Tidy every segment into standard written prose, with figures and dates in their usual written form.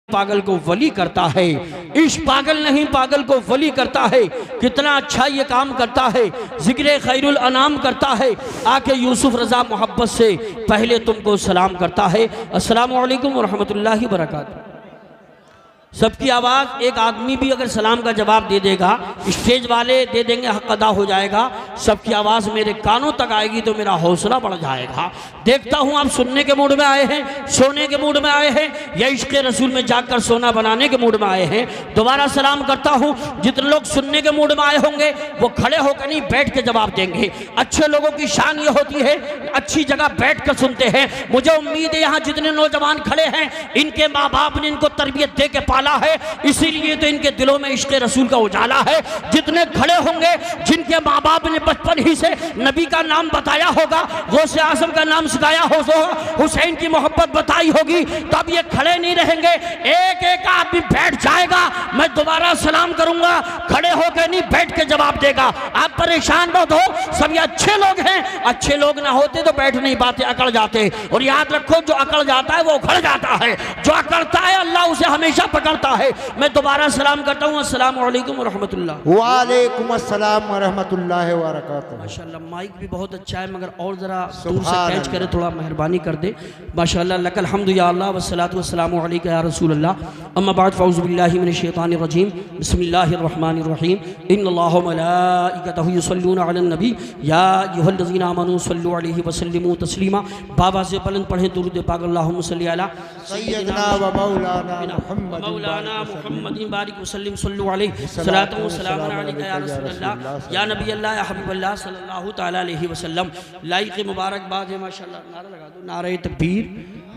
पागल को वली करता है। इश्क पागल नहीं, पागल को वली करता है। कितना अच्छा ये काम करता है, जिक्र खैरुल अनाम करता है। आके यूसुफ रज़ा मोहब्बत से पहले तुमको सलाम करता है, अस्सलामु अलैकुम व रहमतुल्लाहि व बरकातुहू। सबकी आवाज़, एक आदमी भी अगर सलाम का जवाब दे देगा, स्टेज वाले दे देंगे, हक अदा हो जाएगा। सबकी आवाज़ मेरे कानों तक आएगी तो मेरा हौसला बढ़ जाएगा। देखता हूँ आप सुनने के मूड में आए हैं, सोने के मूड में आए हैं, या इश्क़ रसूल में जाकर सोना बनाने के मूड में आए हैं। दोबारा सलाम करता हूँ। जितने लोग सुनने के मूड में आए होंगे वो खड़े होकर नहीं, बैठ के जवाब देंगे। अच्छे लोगों की शान ये होती है, अच्छी जगह बैठ कर सुनते हैं। मुझे उम्मीद है यहाँ जितने नौजवान खड़े हैं, इनके माँ बाप ने इनको तरबियत दे के पाला है, इसीलिए तो इनके दिलों में इश्क़ रसूल का उजाला है। जितने खड़े होंगे, जिनके माँ बाप ने बचपन ही से नबी का नाम बताया होगा, गौसे आज़म का नाम सिखाया होगा, हुसैन की मोहब्बत बताई होगी, तब ये खड़े नहीं रहेंगे। एक एक आदमी बैठ जाएगा, मैं दोबारा सलाम करूंगा, खड़े होकर नहीं बैठ के जवाब देगा। आप परेशान मत हो, सब ये अच्छे लोग हैं। अच्छे लोग ना होते तो बैठ नहीं पाते, अकड़ जाते। और याद रखो, जो अकड़ जाता है वो उखड़ जाता है, जो अकड़ता है अल्लाह उसे हमेशा पकड़ता है। मैं दोबारा सलाम करता हूँ, अस्सलामु अलैकुम व रहमतुल्लाह। वालेकुम अस्सलाम व रहमतुल्लाहि व बरकातुहू। माशाल्लाह माइक भी बहुत अच्छा है, मगर और ज़रा दूर से कैच करे, थोड़ा मेहरबानी कर दे। माशाल्लाह लकल हम्दु या अल्लाह वस्सलातु वस्सलामु अलैका या रसूल अल्लाह। अम्मा बाद फ़अऊज़ु बिल्लाहि मिनश शैतानिर रजीम। बिस्मिल्लाहिर रहमानिर रहीम। इन्नल्लाहा व मलाइकतहु युसल्लूना अलन नबी या अय्युहल्लज़ीना आमनू सल्लु अलैहि व सल्लिमू तस्लीमा। बाबा से बुलंद पढ़ें दुरूद पाक, अल्लाहुम्मा सल्लि अला सय्यदना व मौलाना मुहम्मदिन बारिक वसल्लिम सल्लु अलैहि सलातु व सलामुन अलैका या रसूलल्लाह या नबी अल्लाह या हबीबल्लाह सल्लल्लाहु तआला अलैहि वसल्लम। लाइक मुबारकबाद है माशाल्लाह। नारा लगा दो, नारे तकबीर,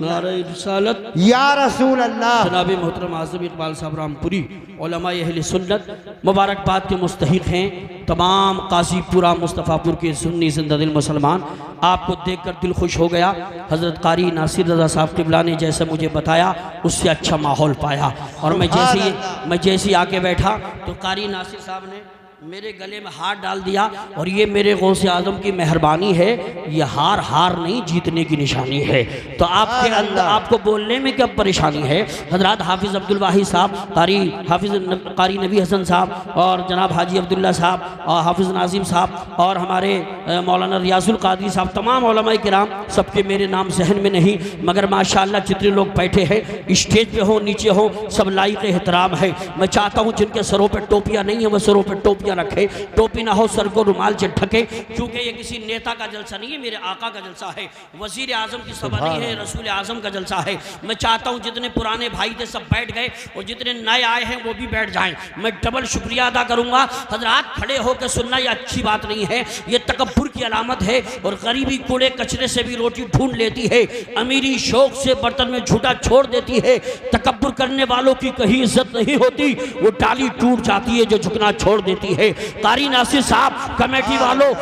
नारे रिसालत या रसूल अल्लाह। जनाब मोहतरम आज़म इकबाल साहब रामपुरी उलमा अहले सुन्नत मुबारकबाद के मुस्तहिक हैं। तमाम कासीपुरा मुस्तफ़ापुर के सुन्नी ज़िंदा दिल मुसलमान, आपको देखकर दिल खुश हो गया। हज़रत कारी नासिर रज़ा साहब क़िबला ने जैसे मुझे बताया, उससे अच्छा माहौल पाया। और मैं जैसे ही आके बैठा तो कारी नासिर साहब ने मेरे गले में हाथ डाल दिया, और ये मेरे गौसे आज़म की मेहरबानी है। ये हार नहीं, जीतने की निशानी है। तो आपके अंदर आपको बोलने में क्या परेशानी है? हज़रत हाफिज़ अब्दुल वाहिद साहब, कारी नबी हसन साहब, और जनाब हाजी अब्दुल्ला साहब, और हाफिज़ नाजिम साहब, और हमारे मौलाना रियाजुल कादरी साहब, तमाम उलमाए किराम, सबके मेरे नाम जहन में नहीं, मगर माशाअल्लाह जितने लोग बैठे हैं, स्टेज पे हो नीचे हो, सब लायक एहतराम है। मैं चाहता हूँ जिनके सरों पर टोपियाँ नहीं है वो सरों पर टोपियाँ रखे, टोपी ना हो सर को रुमाल से ढके, क्योंकि ये किसी नेता का जलसा नहीं है, मेरे आका का जलसा है। वजीर आजम की सभा नहीं है, रसूल आजम का जलसा है। मैं चाहता हूँ जितने पुराने भाई थे सब बैठ गए, और जितने नए आए हैं वो भी बैठ जाएं। मैं डबल शुक्रिया अदा करूंगा। हजरात खड़े होकर सुनना ये अच्छी बात नहीं है, ये तकब्बुर की अलामत है। और गरीबी कूड़े कचरे से भी रोटी ढूंढ लेती है, अमीरी शौक से बर्तन में झूठा छोड़ देती है। तकब्बुर करने वालों की कहीं इज्जत नहीं होती, वो डाली टूट जाती है जो झुकना छोड़ देती है। कारी नासिर साहब, कमेटी वालों,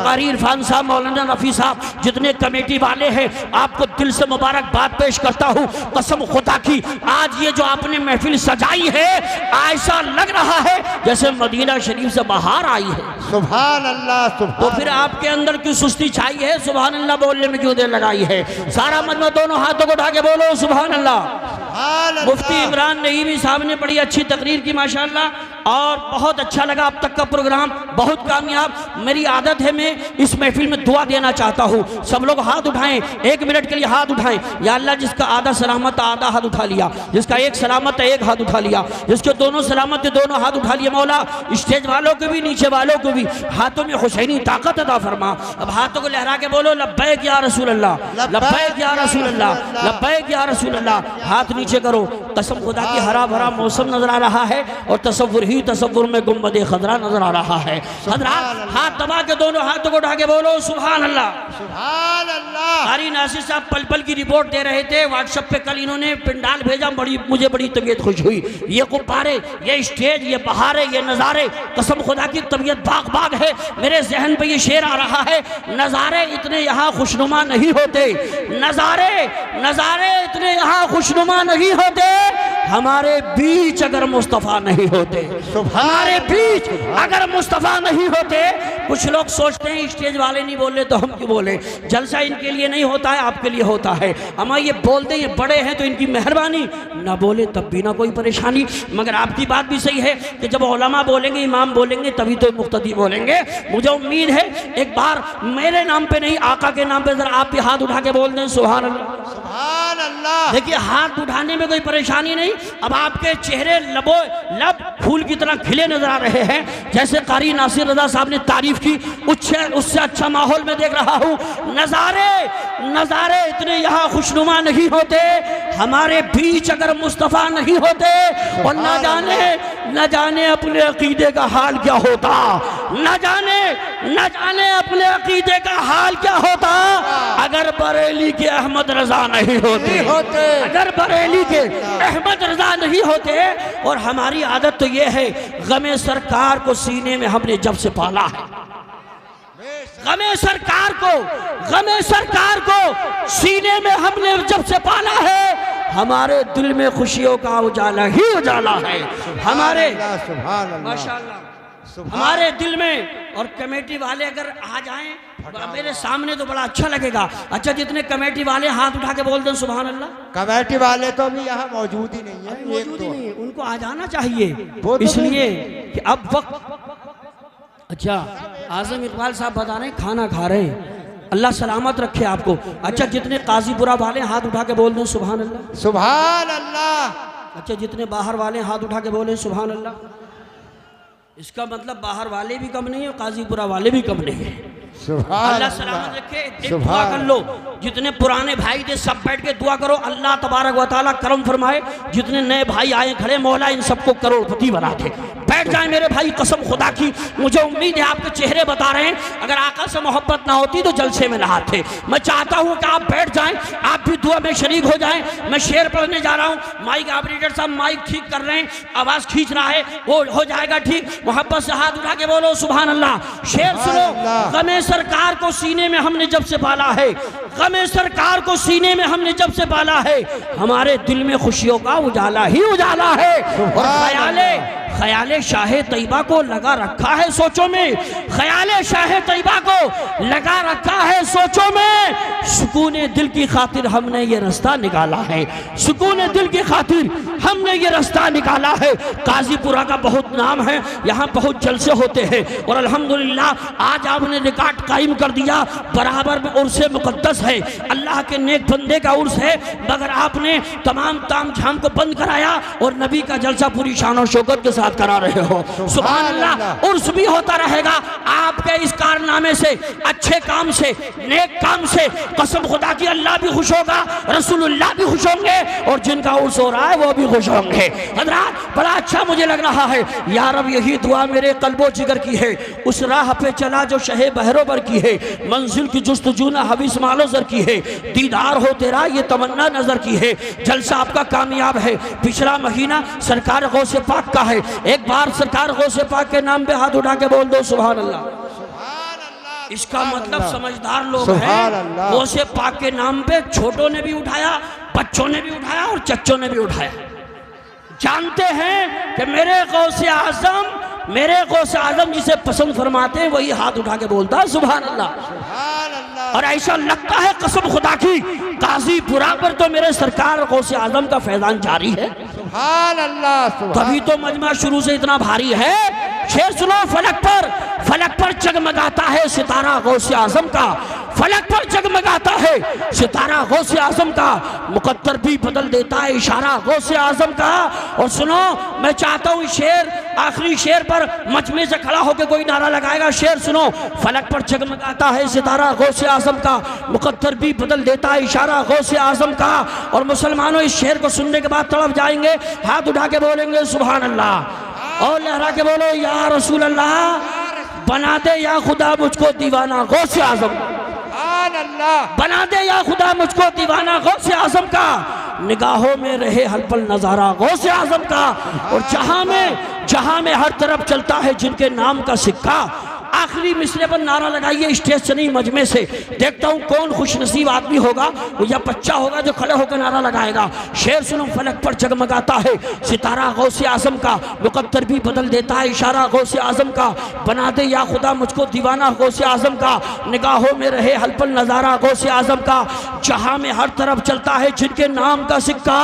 कारी इरफान साहब, मौलाना रफ़ी साहब, जितने कमेटी वाले हैं, आपको दिल से मुबारकबाद पेश करता हूँ। कसम खुदा की, आज ये जो आपने महफिल सजाई है, ऐसा लग रहा है जैसे मदीना शरीफ से बाहर आई है। सुभान अल्लाह। तो फिर आपके अंदर क्यों सुस्ती छाई है? सुभान अल्लाह बोलने में क्यों देर लगाई है? सारा मजमा दोनों हाथों को उठा के बोलो सुभान अल्लाह। मुफ्ती इमरान नईमी साहब ने बड़ी अच्छी तकरीर की माशाअल्लाह, और बहुत अच्छा लगा अब तक का प्रोग्राम, बहुत कामयाब। मेरी आदत है, मैं इस महफिल में दुआ देना चाहता हूँ। सब लोग हाथ उठाएं, 1 मिनट के लिए हाथ उठाएं। या अल्लाह, जिसका आधा सलामत है आधा हाथ उठा लिया, जिसका एक सलामत है एक हाथ उठा लिया, जिसके दोनों सलामत है दोनों हाथ उठा लिया। मौला स्टेज वालों को भी, नीचे वालों को भी हाथों में हुसैनी ताकत अता फरमा। अब हाथों को लहरा के बोलो लब्बैक या रसूल अल्लाह, लब्बैक या रसूल अल्लाह, लब्बैक या रसूल अल्लाह। हाथ नीचे करो। कसम खुदा की, हरा भरा मौसम नजर आ रहा है, और तसव्वुर ही तसव्वुर में गुंबद खजरा नजर आ रहा है। हजरात हाथ दबा के दोनों हाथों को उठा के बोलो सुभान अल्लाह, सुभान अल्लाह। कारी नासिर साहब पल पल की रिपोर्ट दे रहे थे व्हाट्सएप पे, कल इन्होंने पिंडाल भेजा, मुझे बड़ी तबीयत खुश हुई। ये गुब्बारे, ये स्टेज, ये बहारे, ये नज़ारे, कसम खुदा की तबीयत बाग बाग है। मेरे जहन पे ये शेर आ रहा है, नज़ारे इतने यहाँ खुशनुमा नहीं होते, नज़ारे इतने यहाँ खुशनुमा नहीं होते। हमारे बीच अगर मुस्तफ़ा नहीं होते, हमारे बीच अगर मुस्तफ़ा नहीं होते। कुछ लोग सोचते हैं स्टेज वाले नहीं बोले तो हम क्यों बोले, जलसा इनके लिए नहीं होता है, आपके लिए होता है। अमा ये बोलते ये बड़े हैं तो इनकी मेहरबानी, ना बोले तब भी ना कोई परेशानी। मगर आपकी बात भी सही है कि जब उलमा बोलेंगे, इमाम बोलेंगे, तभी तो मुक्तदी बोलेंगे। मुझे उम्मीद है एक बार मेरे नाम पे नहीं, आका के नाम पे जरा आप भी हाथ उठा के बोल दें सुभान अल्लाह। सुभान अल्लाह। देखिए हाथ उठाने में कोई परेशानी नहीं। अब आपके चेहरे लब फूल की तरह खिले नजर आ रहे हैं, जैसे कारी नासिर रजा साहब ने तारीफ की, उससे अच्छा माहौल में देख रहा हूँ। नजारे इतने यहाँ खुशनुमा नहीं होते हमारे बीच अगर मुस्तफ़ा नहीं होते। और न जाने अपने अकीदे का हाल क्या होता, न जाने अपने अकीदे का हाल क्या होता अगर बरेली के अहमद रजा नहीं होते, अगर बरेली के अहमद रजा नहीं होते। और हमारी आदत तो ये है, गमे सरकार को सीने में हमने जब से पाला है, गमे सरकार को सीने में हमने जब से पाला है, हमारे दिल में खुशियों का उजाला ही उजाला है। हमारे माशाअल्लाह हमारे दिल में। और कमेटी वाले अगर आ जाएं मेरे सामने तो बड़ा अच्छा लगेगा। अच्छा जितने कमेटी वाले हाथ उठा के बोल दें सुभान अल्लाह। कमेटी वाले तो अभी यहाँ मौजूद ही नहीं है, मौजूद ही नहीं है, उनको आ जाना चाहिए इसलिए कि अब वक्त। अच्छा आजम इकबाल साहब बता रहे हैं खाना खा रहे हैं, अल्लाह सलामत रखे आपको। अच्छा जितने काजीपुरा वाले हाथ उठा के बोल दें सुभान अल्लाह। सुभान अल्लाह। अच्छा जितने बाहर वाले हाथ उठा के बोले सुभान अल्लाह। इसका मतलब बाहर वाले भी कम नहीं है, काजीपुरा वाले भी कम नहीं है। अल्लाह सलामत रखे। एक दुआ कर लो, जितने पुराने भाई थे सब बैठ के दुआ करो, अल्लाह तबारक व तआला करम फरमाए। जितने नए भाई आए खड़े, मौला इन सबको करोड़पति बना दे। बैठ जाए मेरे भाई, कसम खुदा की मुझे उम्मीद है आपके चेहरे बता रहे हैं, अगर आका से मोहब्बत ना होती तो जलसे में ना आते। मैं चाहता हूँ कि आप बैठ जाएं, आप भी दुआ में शरीक हो जाएं। मैं शेर पढ़ने जा रहा हूँ, माइक ऑपरेटर साहब माइक ठीक कर रहे हैं, आवाज खींच रहा है, वो हो जाएगा ठीक। मोहब्बत से हाथ उठा के बोलो सुभान अल्लाह। शेर सुनो, गमे सरकार को सीने में हमने जब से पाला है, गमे सरकार को सीने में हमने जब से पाला है, हमारे दिल में खुशियों का उजाला ही उजाला है। और ख्याले शाह तैयबा को लगा रखा है सोचों में, ख्याले शाह तैयबा को लगा रखा है सोचों में। सुकून दिल की खातिर हमने ये रास्ता निकाला है, सुकून दिल की खातिर हमने ये रास्ता निकाला है। काजीपुरा का बहुत नाम है, यहाँ बहुत जलसे होते हैं और अल्हम्दुलिल्लाह आज आपने रिकॉर्ड कायम कर दिया। बराबर में उर्से मुकद्दस है, अल्लाह के नेक बंदे का उर्स है, मगर आपने तमाम ताम झाम को बंद कराया और नबी का जलसा पूरी शान और शौकत के साथ करा रहे हो। सुभान अल्लाह। उर्स भी होता रहेगा आपके इस कारनामे से, अच्छे काम से, नेक काम से। कसम खुदा की अल्लाह भी खुश होगा, रसूलुल्लाह भी खुश होंगे और जिनका उर्स हो रहा है वो भी खुश होंगे। हज़रात बड़ा अच्छा मुझे लग रहा है यार। अब यही दुआ मेरे कल्बो जिगर की है, उस राह पे चला जो शहे बहरोबर की है, मंजिल की जुस्तजू ना हवीस मालो जर की है, दीदार हो तेरा ये तमन्ना नजर की है। जलसा आपका कामयाब है। पिछला महीना सरकार गौसे पाक का है, एक बार सरकार गौसे पाक के नाम पे हाथ उठा के बोल दो सुभान अल्लाह। इसका मतलब समझदार लोग हैं, गौसे पाक के नाम पे छोटों ने भी उठाया, बच्चों ने भी उठाया और चच्चों ने भी उठाया। जानते हैं कि मेरे गौसे आजम जिसे पसंद फरमाते हैं वही हाथ उठा के बोलता है सुभान अल्लाह। और ऐसा लगता है कसम खुदा की काजीपुरा पर तो मेरे सरकार गौसे आजम का फैजान जारी है। सुभान अल्लाह। तभी तो मजमा शुरू से इतना भारी है। शेर सुनो, फलक पर जगमगाता है सितारा गौसे आजम का, फलक पर जगमगाता है सितारा गौसे आजम का, मुकद्दर भी बदल देता है इशारा गौसे आजम का। और सुनो, मैं चाहता हूँ शेर, आखिरी शेर पर मजमे से खड़ा होकर कोई नारा लगाएगा। शेर सुनो, फलक पर जगमगाता है सितारा गौसे आजम का, मुकद्दर भी बदल देता है इशारा गौसे आजम का। और मुसलमानों इस शेर को सुनने के बाद तड़प जाएंगे, हाथ उठा के बोलेंगे सुभान अल्लाह और लहरा के बोलो या रसूल अल्लाह, बना दे या खुदा मुझको दीवाना गौसे आजम, बना दे या खुदा मुझको दीवाना गौसे आजम का, निगाहों में रहे हर पल नजारा गौसे आजम का। और जहां में हर तरफ चलता है जिनके नाम का सिक्का, आखिरी मिसरे पर नारा लगाइए स्टेज से नहीं मजमे से। देखता हूँ कौन खुशनसीब आदमी होगा, वो या बच्चा होगा जो खड़े होकर नारा लगाएगा। शेर सुनो फलक पर जगमगाता है सितारा गौसे आजम का, मुकद्दर भी बदल देता है इशारा गौसे आजम का। बना दे या खुदा मुझको दीवाना गौसे आजम का, निगाहों में रहे हलपल नजारा गौसे आजम का। जहां में हर तरफ चलता है जिनके नाम का सिक्का,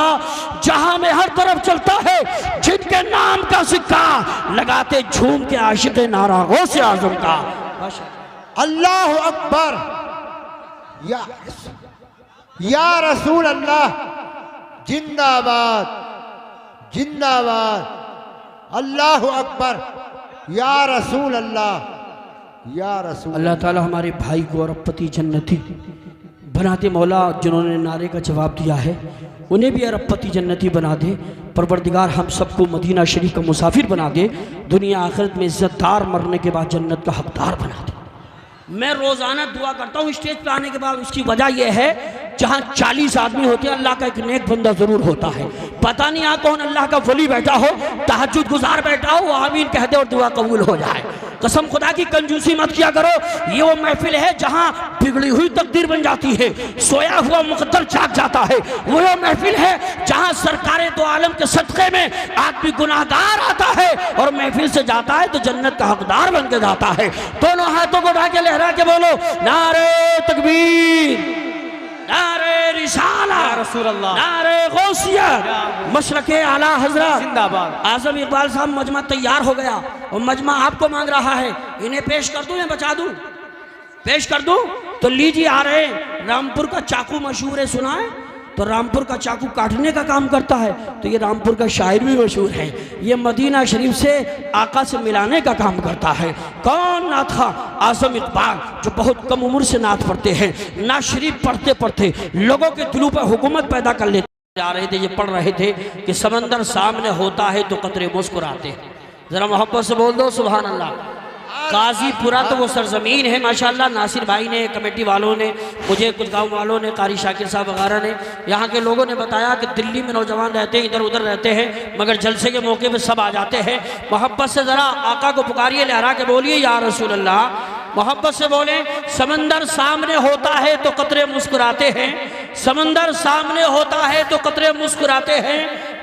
जहां में हर तरफ चलता है जिनके नाम का सिक्का, लगाते झूम के आशिक नारा गौसे आजम का। अल्लाह अकबर, या रसूल अल्लाह, जिंदाबाद जिंदाबाद, अल्लाह अकबर, या रसूल अल्लाह, या रसूल। अल्लाह ताला हमारे भाई को अरबपति जन्नती बनाते मौला, जिन्होंने नारे का जवाब दिया है उन्हें भी अरबपति जन्नती बना दे। परवरदिगार हम सबको मदीना शरीफ का मुसाफिर बना दे, दुनिया आखिरत में इज्जतदार, मरने के बाद जन्नत का हकदार बना दे। मैं रोज़ाना दुआ करता हूँ स्टेज पर आने के बाद। उसकी वजह यह है जहाँ 40 आदमी होते हैं अल्लाह का एक नेक बंदा ज़रूर होता है। पता नहीं यहाँ कौन अल्लाह का वली बैठा हो, तहज्जुद गुजार बैठा हो, वो आमीन कह दे और दुआ कबूल हो जाए। कसम खुदा की कंजूसी मत किया करो। ये वो महफिल है जहाँ बिगड़ी हुई तकदीर बन जाती है, सोया हुआ मुकद्दर जाग जाता है। वो महफिल है जहाँ सरकारे दो आलम के सदक़े में आदमी गुनाहगार आता है और महफिल से जाता है तो जन्नत का हकदार बन के जाता है। दोनों हाथों को उठा के लहरा के बोलो नारे तकबीर, नारे रिसाला, नारे गौसिया, मशरक़े आला हज़रत जिंदाबाद। आज़म इकबाल साहब मजमा तैयार हो गया और मजमा आपको मांग रहा है। इन्हें पेश कर दूं या बचा दूं? पेश कर दूं तो लीजिए, आ रहे। रामपुर का चाकू मशहूर है, सुना है? तो रामपुर का चाकू काटने का काम करता है, तो ये रामपुर का शायर भी मशहूर है। ये मदीना शरीफ से आका से मिलाने का काम करता है। कौन नाथ था? आज़म इकबाल, जो बहुत कम उम्र से नात पढ़ते हैं। नात शरीफ पढ़ते पढ़ते लोगों के दिलों पर हुकूमत पैदा कर लेते जा रहे थे। ये पढ़ रहे थे कि समंदर सामने होता है तो कतरे मुस्कुराते हैं। जरा मोहब्बत से बोल दो सुभान अल्लाह। काजीपुरा तो वो सरजमीन है माशाल्लाह। नासिर भाई ने, कमेटी वालों ने, मुझे कुछ गांव वालों ने, कारी शाकिर साहब वगैरह ने, यहाँ के लोगों ने बताया कि दिल्ली में नौजवान रहते हैं, इधर उधर रहते हैं, मगर जलसे के मौके पे सब आ जाते हैं। मोहब्बत से ज़रा आका को पुकारिए, लहरा के बोलिए या रसूल अल्लाह। मोहब्बत से बोले समंदर सामने होता है तो कतरे मुस्कुराते हैं, समंदर सामने होता है तो कतरे मुस्कुराते हैं।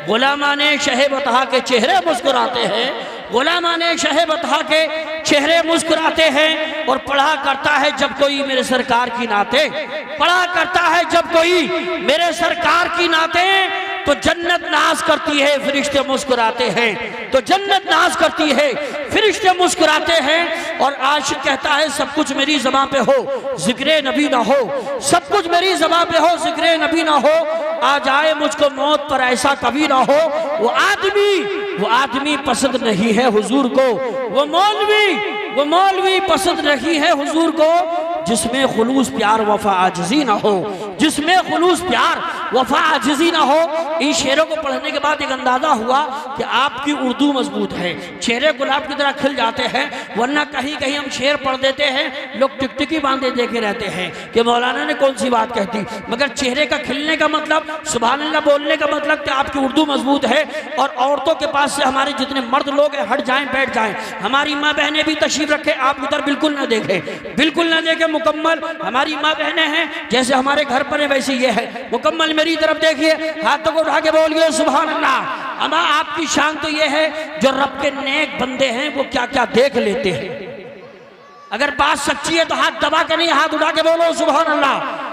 गुलामाने शहे बतहा के चेहरे मुस्कुराते हैं, गुलामाने शहे बतहा के चेहरे मुस्कुराते हैं। और पढ़ा करता है जब कोई मेरे सरकार की नाते, पढ़ा करता है जब कोई मेरे सरकार की नाते, तो जन्नत नाज करती है, फरिश्ते मुस्कुराते हैं। तो जन्नत नाज करती है, फरिश्ते मुस्कुराते हैं। और आशिक कहता है सब कुछ मेरी ज़बां पे हो, जिक्रे नबी ना हो, सब कुछ मेरी ज़बां पे हो, जिक्रे नबी ना हो। आ जाए मुझको मौत पर ऐसा कभी ना हो। वो आदमी पसंद नहीं है हुजूर को, वो मौलवी पसंद नहीं है हुजूर को, जिसमें खुलूस प्यार वफा आजिज़ी ना हो, जिसमें खुलूस प्यार वफा आजिज़ी ना हो। इन शेरों को पढ़ने के बाद एक अंदाज़ा हुआ कि आपकी उर्दू मजबूत है, चेहरे गुलाब की तरह खिल जाते हैं। वरना कहीं कहीं हम शेर पढ़ देते हैं, लोग टिकटिकी बांधे देखे रहते हैं कि मौलाना ने कौन सी बात कहती। मगर चेहरे का खिलने का मतलब, सुभान अल्लाह बोलने का मतलब कि आपकी उर्दू मजबूत है। और औरतों के पास से हमारे जितने मर्द लोग हैं हट जाएं, बैठ जाएं। हमारी माँ बहनें भी तशरीफ रखें, आप उधर बिल्कुल ना देखें, बिल्कुल ना देखें। मुकम्मल हमारी माँ बहनें हैं, जैसे हमारे घर पर है वैसे ये है। मुकम्मल मेरी तरफ देखिए, हाथों को उठा के बोलिए सुभान अल्लाह। अम्मा आपकी शान तो ये है जो रब के नेक बंदे हैं वो क्या क्या देख लेते हैं। अगर बात सच्ची है तो हाथ दबा के नहीं, हाथ उठा के बोलो सुभान अल्लाह।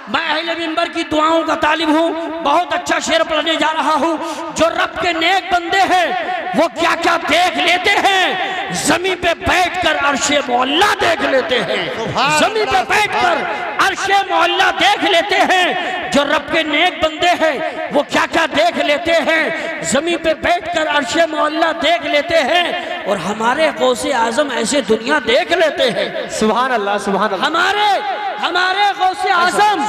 मैं अहले मिंबर की दुआओं का तालिब हूँ, बहुत अच्छा शेर पढ़ने जा रहा हूँ। जो रब के नेक बंदे हैं वो क्या क्या देख लेते हैं, जमीन पे बैठकर अर्शे मोहल्ला देख लेते हैं, जमीन पे बैठकर अर्शे मोहल्ला देख लेते हैं। जो रब के नेक बंदे हैं वो क्या क्या देख लेते हैं, जमीन पे बैठकर अर्शे मोहल्ला देख लेते हैं। और हमारे गौसे आजम ऐसे दुनिया देख लेते हैं। सुभान अल्लाह, सुभान अल्लाह। हमारे गौसे आजम,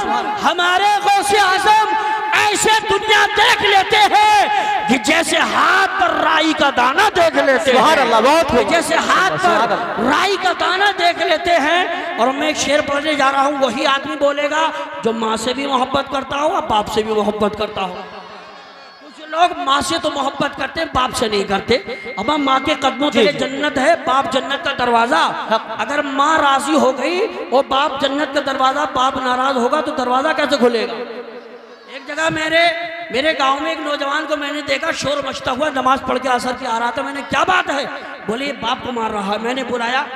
हमारे गौसे आजम ऐसे दुनिया देख लेते हैं कि जैसे हाथ पर राई का दाना देख लेते हैं। सुभान अल्लाह, बहुत खूब। जैसे हाथ पर राई का दाना देख लेते हैं। और मैं एक शेर पढ़ने जा रहा हूँ, वही आदमी बोलेगा जो माँ से भी मोहब्बत करता हो और बाप से भी मोहब्बत करता हो। कुछ लोग माँ से तो मोहब्बत करते हैं, बाप से नहीं करते। अब माँ के कदमों के लिए जन्नत है, बाप जन्नत का दरवाजा। अगर माँ राजी हो गई और बाप जन्नत का दरवाजा, बाप नाराज होगा तो दरवाजा कैसे खुलेगा। एक जगह मेरे गांव में एक नौजवान को मैंने देखा, शोर मचता हुआ नमाज पढ़ के असर के आ रहा था। मैंने क्या बात है, बोले बाप को मार रहा है। मैंने बुलाया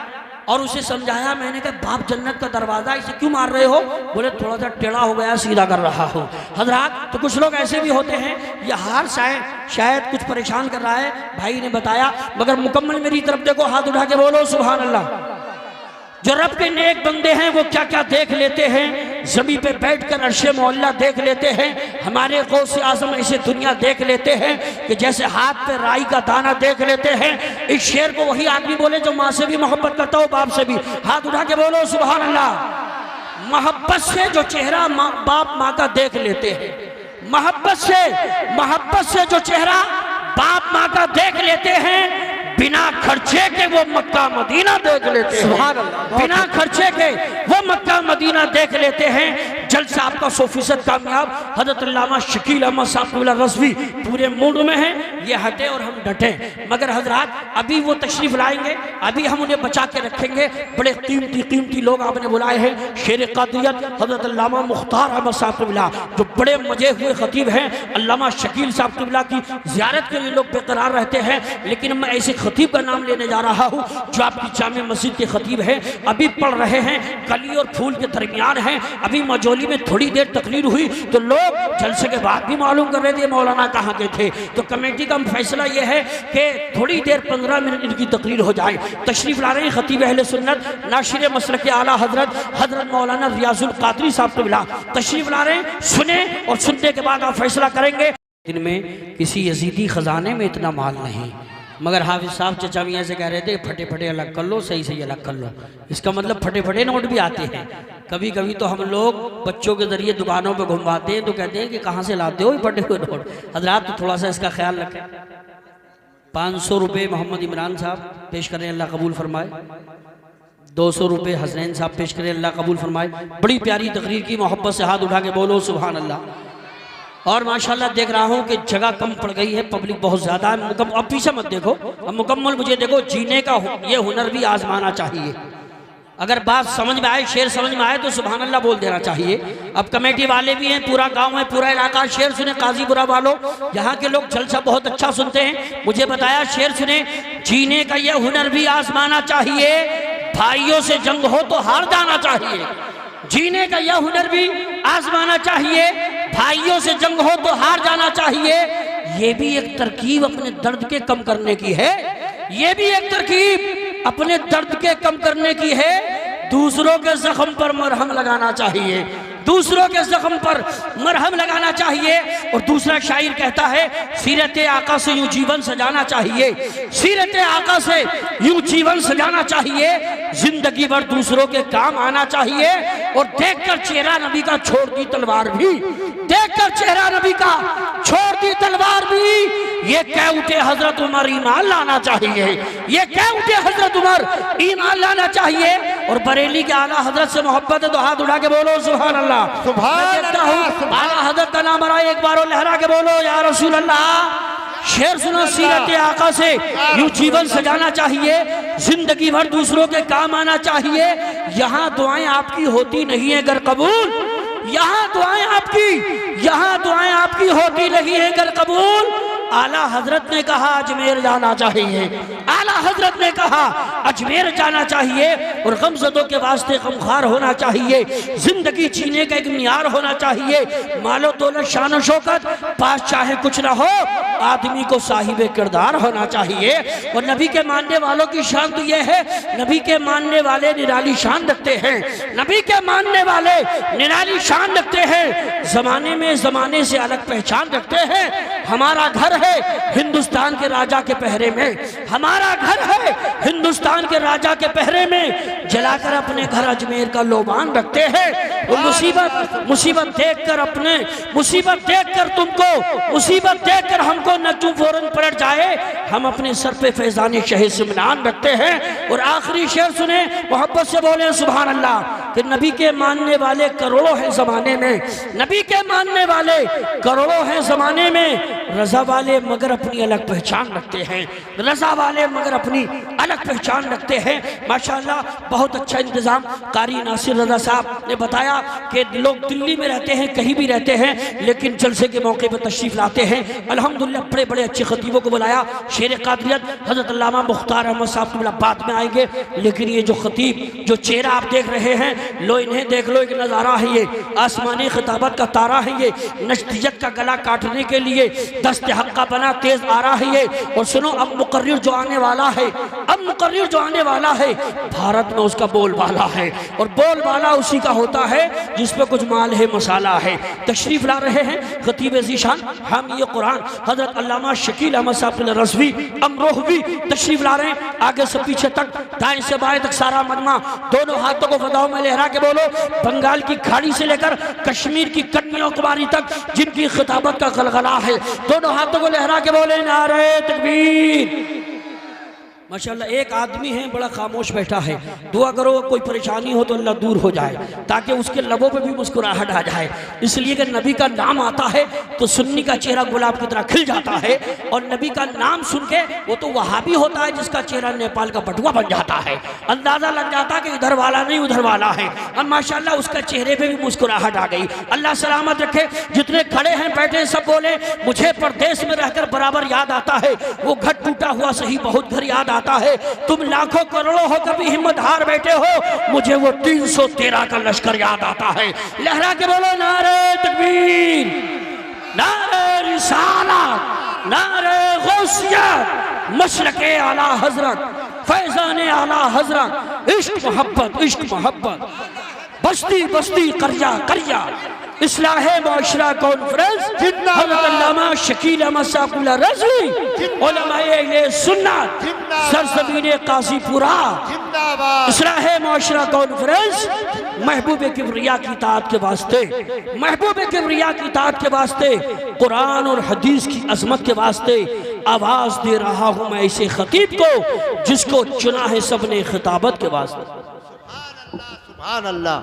और उसे समझाया। मैंने कहा बाप जन्नत का दरवाजा, इसे क्यों मार रहे हो। बोले थोड़ा सा टेढ़ा हो गया, सीधा कर रहा हो। हजरात, तो कुछ लोग ऐसे भी होते हैं, यह हार शायद कुछ परेशान कर रहा है, भाई ने बताया। मगर मुकम्मल मेरी तरफ देखो, हाथ उठा के बोलो सुभान अल्लाह। जो रब के नेक बंदे हैं वो क्या क्या देख लेते हैं। ज़मीन पे बैठकर अर्शे मौला देख लेते हैं। हमारे गौसे आज़म ऐसे दुनिया देख लेते हैं कि जैसे हाथ पे राई का दाना देख लेते हैं। इस शेर को वही आदमी बोले जो माँ से भी मोहब्बत करता हो, बाप से भी। हाथ उठा के बोलो सुभान अल्लाह। मोहब्बत से जो चेहरा बाप माँ का देख लेते हैं, मोहब्बत से जो चेहरा बाप माँ का देख लेते हैं, बिना खर्चे के वो मक्का मदीना देख लेते हैं। बिना खर्चे के वो मक्का मदीना देख लेते हैं। जलसा आपका 100% कामयाब। हज़रत अल्लामा शकील अहमद साहब रज़वी पूरे मूड में हैं, ये हटे और हम डटे। मगर हजरात, अभी वो तशरीफ लाएंगे, अभी हम उन्हें बचा के रखेंगे। बड़े कीमती लोग आपने बुलाए हैं। शेर क़ादियत हज़रत अल्लामा मुख्तार अहमद साहब, जो बड़े मजे हुए खतीब हैं। अल्लामा शकील साहब की ज़ियारत के लिए लोग बेकरार रहते हैं। लेकिन मैं ऐसे खतीब का नाम लेने जा रहा हूँ जो आपकी जामे मस्जिद के खतीब हैं, अभी पढ़ रहे हैं, कली और फूल के दरमियान हैं। अभी मजौली में थोड़ी देर तकरीर हुई तो लोग जलसे के बाद भी मालूम कर रहे थे मौलाना कहाँ के थे। तो कमेटी का फैसला यह है कि थोड़ी देर 15 मिनट इनकी तकरीर हो जाए। तशरीफ ला रहे हैं खतीब अहले सुन्नत, नाशिर मसलक आला हजरत मौलाना रियाजुल कादरी साहब तशरीफ ला रहे हैं। सुने और सुनने के बाद आप फैसला करेंगे। इनमें किसी यजीदी खजाने में इतना माल नहीं, मगर हाफिज साहब चचा मियाँ से कह रहे थे फटे फटे अलग कर लो, सही सही अलग कर लो। इसका मतलब फटे फटे नोट भी आते हैं। कभी कभी तो हम लोग बच्चों के जरिए दुकानों पे घुमवाते हैं तो कहते हैं कि कहाँ से लाते हो फटे हुए नोट। हजरात, तो थोड़ा सा इसका ख्याल रखें। 500 रुपये मोहम्मद इमरान साहब पेश करें, अल्लाह कबूल फरमाए। 200 रुपये हसनैन साहब पेश करें, अल्लाह कबूल फरमाए। बड़ी प्यारी तकरीर की, मोहब्बत से हाथ उठा के बोलो सुभान अल्लाह। और माशाल्लाह देख रहा हूँ कि जगह कम पड़ गई है, पब्लिक बहुत ज़्यादा है। अब पीछे मत देखो, अब मुकम्मल मुझे देखो। जीने का ये हुनर भी आजमाना चाहिए। अगर बात समझ में आए, शेर समझ में आए तो सुभान अल्लाह बोल देना चाहिए। अब कमेटी वाले भी हैं, पूरा गांव है, पूरा इलाका। शेर सुने काजीपुरा वालों, यहाँ के लोग जलसा बहुत अच्छा सुनते हैं। मुझे बताया शेर सुने, जीने का ये हुनर भी आजमाना चाहिए। भाइयों से जंग हो तो हार जाना चाहिए। जीने का यह हुनर भी आजमाना चाहिए। भाइयों से जंग हो तो हार जाना चाहिए। ये भी एक तरकीब अपने दर्द के कम करने की है। ये भी एक तरकीब अपने दर्द के कम करने की है। दूसरों के जख्म पर मरहम लगाना चाहिए, दूसरों के जख्म पर मरहम लगाना चाहिए। और दूसरा शायर कहता है, सीरत आका से यूं जीवन सजाना चाहिए, सीरत आका से यूं जीवन सजाना चाहिए। जिंदगी भर दूसरों के काम आना चाहिए। और देखकर चेहरा नबी का छोड़ दी तलवार भी, देखकर चेहरा नबी का छोड़ दी तलवार भी। ये कह उठे हजरत उमर ईमान लाना चाहिए, ये कह उठे हजरत उमर ईमान लाना चाहिए। और बरेली के आला हजरत से मोहब्बत है तो हाथ उठा के बोलो सुभान अल्लाह। सुभान अल्लाह। आला हजरत का नाम एक बार लहरा के बोलो या रसूल अल्लाह। शेर सुनो, सीरत आका से यूं जीवन सजाना चाहिए, जिंदगी भर दूसरों के काम आना चाहिए। यहाँ दुआएं आपकी होती नहीं है गर कबूल, यहाँ दुआएं आपकी होती नहीं है गर कबूल। आला हजरत ने कहा अजमेर जाना चाहिए, आला हजरत ने कहा अजमेर जाना चाहिए। और गमज़दों के वास्ते गमखार होना चाहिए। जिंदगी जीने का एक मियार होना चाहिए। मालो दौलत शान और शौकत पास चाहे कुछ ना हो, आदमी को साहिबे किरदार होना चाहिए। और नबी के मानने वालों की शान तो ये है, नबी के मानने वाले निराली शान रखते हैं, नबी के मानने वाले निराली शान रखते हैं। जमाने में जमाने से अलग पहचान रखते हैं। हमारा घर है हिंदुस्तान हिंदुस्तान के राजा के पहरे में, हमारा घर है हिंदुस्तान के राजा के पहरे में, जलाकर अपने घर अजमेर का लोबान रखते हैं। वो मुसीबत देखकर अपने मुसीबत देखकर तुमको मुसीबत देखकर हमको नजू फौरन पलट जाए, हम अपने सर पे फैजान शहीद सिमनान रखते हैं। और आखिरी शेर सुने, मोहब्बत से बोले सुभान अल्लाह, कि नबी के मानने वाले करोड़ों हैं जमाने में, नबी के मानने वाले करोड़ों हैं जमाने में, रजा वाले मगर अपनी अलग पहचान रखते हैं, रजा वाले मगर अपनी अलग पहचान रखते हैं। माशाअल्लाह बहुत अच्छा इंतजाम कारी नासिर रजा साहब ने बताया कि लोग दिल्ली में रहते हैं, कहीं भी रहते हैं, लेकिन जलसे के मौके पर तशरीफ लाते हैं। अल्हम्दुलिल्लाह बड़े बड़े अच्छे खतीबों को बुलाया। शेर कादरियत हजरत अल्लामा मुख्तार अहमद साहब की बाद में आएंगे, लेकिन ये जो खतीब जो चेहरा आप देख रहे हैं, लो इन्हें देख लो, एक नज़ारा है ये, आसमानी खिताबत का तारा है ये, नजदियत का गला काटने के लिए दस्ते हक का बना तेज आ रहा है ये। और सुनो, अब मुकर्रिर जो आने वाला है, अब मुकर्रिर जो आने वाला है, भारत में उसका बोलबाला है, और बोलबाला उसी का होता है जिस पे कुछ माल है, मसाला है। तशरीफ ला रहे हैं खतीब ज़ीशान हम ये कुरान हजरत अल्लामा शकील अहमद साहब रज़वी अमरोहवी तशरीफ ला रहे हैं। आगे से पीछे तक, दाएं से बाएं तक सारा मजमा, दोनों हाथों को फदाओं में लहरा के बोलो, बंगाल की खाड़ी से लेकर कश्मीर की कन्याकुमारी तक जिनकी खिताबत का गलगला है, दोनों हाथों को लहरा के बोले नारे तकबीर। माशाल्लाह एक आदमी है बड़ा खामोश बैठा है, दुआ करो कोई परेशानी हो तो अल्लाह दूर हो जाए, ताकि उसके लबों पे भी मुस्कुराहट आ जाए। इसलिए कि नबी का नाम आता है तो सुन्नी का चेहरा गुलाब की तरह खिल जाता है, और नबी का नाम सुन के वो तो वहाबी होता है जिसका चेहरा नेपाल का बटुआ बन जाता है, अंदाजा लग जाता है कि इधर वाला नहीं उधर वाला है। और माशाल्लाह उसका चेहरे पे भी मुस्कुराहट आ गई। अल्लाह सलामत रखे। जितने खड़े हैं बैठे हैं सब बोले, मुझे परदेश में रहकर बराबर याद आता है वो घट टूटा हुआ सही बहुत घर याद आता है। तुम लाखों करोड़ों हो कभी हिम्मत हार बैठे हो, मुझे वो 313 का लश्कर याद आता है। लहरा के बोलो नारे तकबीर, नारे रिसालत, नारे गौसियत, मशरक़े आला हजरत, फैज़ाने आला हजरत, इश्क मोहब्बत, इश्क मोहब्बत, बस्ती बस्ती करिया करिया, इस्लाहे मुआशरा कॉन्फ्रेंस हज़रत अल्लामा शकील अहमद साहब रज़वी, उलमाए ये सुन्नत सरज़मीन काज़ीपुरा, इस्लाहे मुआशरा कॉन्फ्रेंस, महबूब किब्रिया की इताअत के वास्ते, महबूब किब्रिया की इताअत के वास्ते, कुरान और हदीस की अज़मत के वास्ते आवाज़ दे रहा हूँ मैं ऐसे खतीब को जिसको चुना है सबने खिताबत के वास्ते। सुभान अल्लाह।